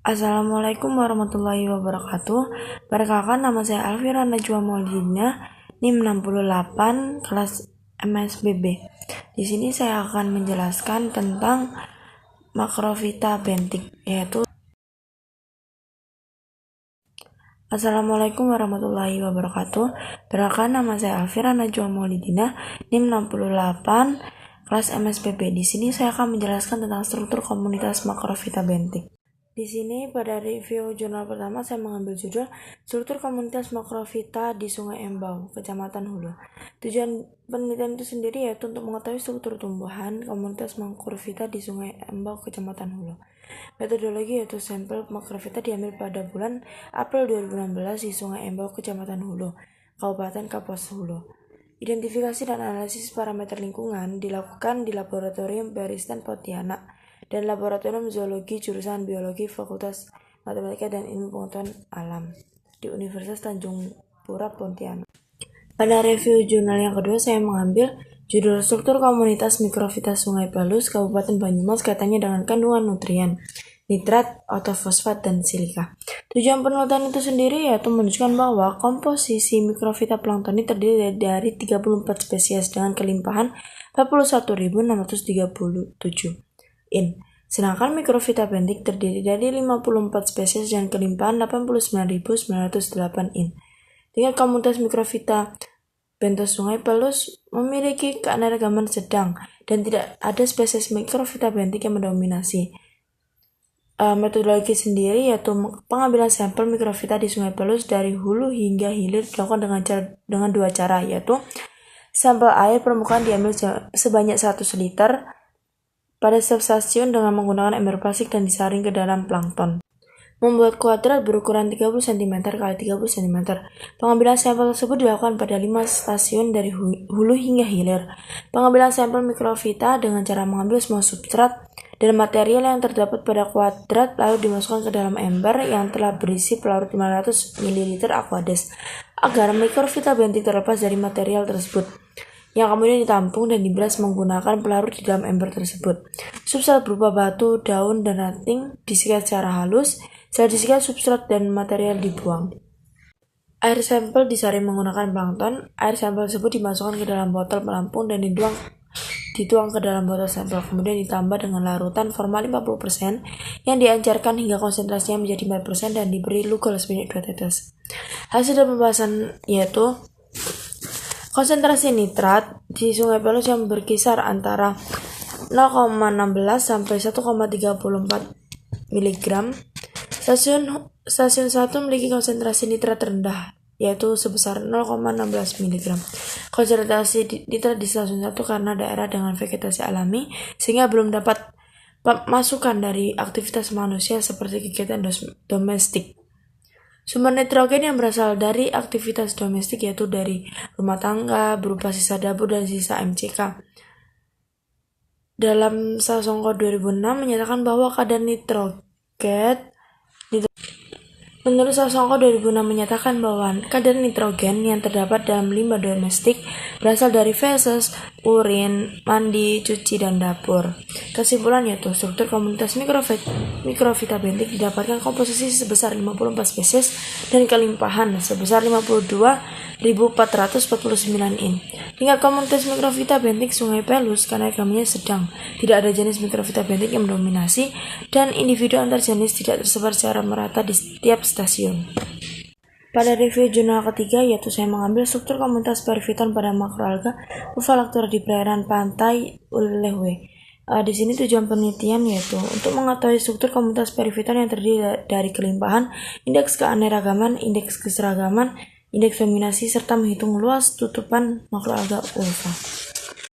Assalamualaikum warahmatullahi wabarakatuh. Perkenalkan, nama saya Alfira Najwa Maulidina, NIM 68, kelas MSBB. Di sini saya akan menjelaskan tentang makrofita bentik, yaitu Assalamualaikum warahmatullahi wabarakatuh. Perkenalkan, nama saya Alfira Najwa Maulidina, NIM 68, kelas MSBB. Di sini saya akan menjelaskan tentang struktur komunitas makrofita bentik. Di sini pada review jurnal pertama saya mengambil judul Struktur Komunitas Makrofita di Sungai Embau, Kecamatan Hulu. Tujuan penelitian itu sendiri yaitu untuk mengetahui struktur tumbuhan komunitas makrofita di Sungai Embau, Kecamatan Hulu. Metodologi yaitu sampel makrofita diambil pada bulan April 2016 di Sungai Embau, Kecamatan Hulu, Kabupaten Kapuas Hulu. Identifikasi dan analisis parameter lingkungan dilakukan di Laboratorium Peristan Pontianak dan Laboratorium Zoologi jurusan Biologi Fakultas Matematika dan Ilmu Pengetahuan Alam di Universitas Tanjung Pura Pontianak. Pada review jurnal yang kedua saya mengambil judul Struktur Komunitas Mikrofita Sungai Pelus Kabupaten Banyumas kaitannya dengan kandungan nutrien, nitrat, ortofosfat, dan silika. Tujuan penelitian itu sendiri yaitu menunjukkan bahwa komposisi mikrofita plankton ini terdiri dari 34 spesies dengan kelimpahan 41.637 in. Sedangkan mikrofita bentik terdiri dari 54 spesies dan kelimpahan 89.908 in. Tingkat komunitas mikrofita bentos Sungai Pelus memiliki keanekaragaman sedang dan tidak ada spesies mikrofita bentik yang mendominasi. Metodologi sendiri yaitu pengambilan sampel mikrofita di Sungai Pelus dari hulu hingga hilir dilakukan dengan dua cara, yaitu sampel air permukaan diambil sebanyak 100 liter pada setiap stasiun dengan menggunakan ember plastik dan disaring ke dalam plankton. Membuat kuadrat berukuran 30 cm x 30 cm. Pengambilan sampel tersebut dilakukan pada 5 stasiun dari hulu hingga hilir. Pengambilan sampel mikrofita dengan cara mengambil semua substrat dan material yang terdapat pada kuadrat lalu dimasukkan ke dalam ember yang telah berisi pelarut 500 ml Aquades agar mikrofita bentik terlepas dari material tersebut, yang kemudian ditampung dan dibilas menggunakan pelarut di dalam ember tersebut. Substrat berupa batu, daun, dan ranting disikat secara halus. Setelah disikat, substrat dan material dibuang. Air sampel disaring menggunakan plankton. Air sampel tersebut dimasukkan ke dalam botol pelampung dan dituang ke dalam botol sampel. Kemudian ditambah dengan larutan formalin 50% yang diancarkan hingga konsentrasinya menjadi 4% dan diberi lugol sebanyak 2 tetes. Hasil dari pembahasan yaitu konsentrasi nitrat di Sungai Pelus yang berkisar antara 0,16 sampai 1,34 mg. Stasiun 1 memiliki konsentrasi nitrat rendah, yaitu sebesar 0,16 mg. Konsentrasi nitrat di stasiun 1 karena daerah dengan vegetasi alami, sehingga belum dapat masukan dari aktivitas manusia seperti kegiatan domestik. Sumber nitrogen yang berasal dari aktivitas domestik yaitu dari rumah tangga berupa sisa dapur dan sisa MCK. Dalam Sasongko 2006 menyatakan bahwa kadar Menurut Sasongko 2006 menyatakan bahwa kadar nitrogen yang terdapat dalam limbah domestik berasal dari feses, urin, mandi, cuci, dan dapur. Kesimpulan yaitu struktur komunitas mikrofita bentik didapatkan komposisi sebesar 54 spesies dan kelimpahan sebesar 52.449 in. Tingkat komunitas mikrofita bentik Sungai Pelus keanekaragamannya sedang, tidak ada jenis mikrofita bentik yang mendominasi, dan individu antar jenis tidak tersebar secara merata di setiap stasiun. Pada review jurnal ketiga yaitu saya mengambil struktur komunitas perifiton pada makroalga Ufalactura di perairan pantai Ullewe. Di sini tujuan penelitian yaitu untuk mengetahui struktur komunitas perifiton yang terdiri dari kelimpahan, indeks keanekaragaman, indeks keseragaman, indeks dominasi, serta menghitung luas tutupan makroalga ulfa.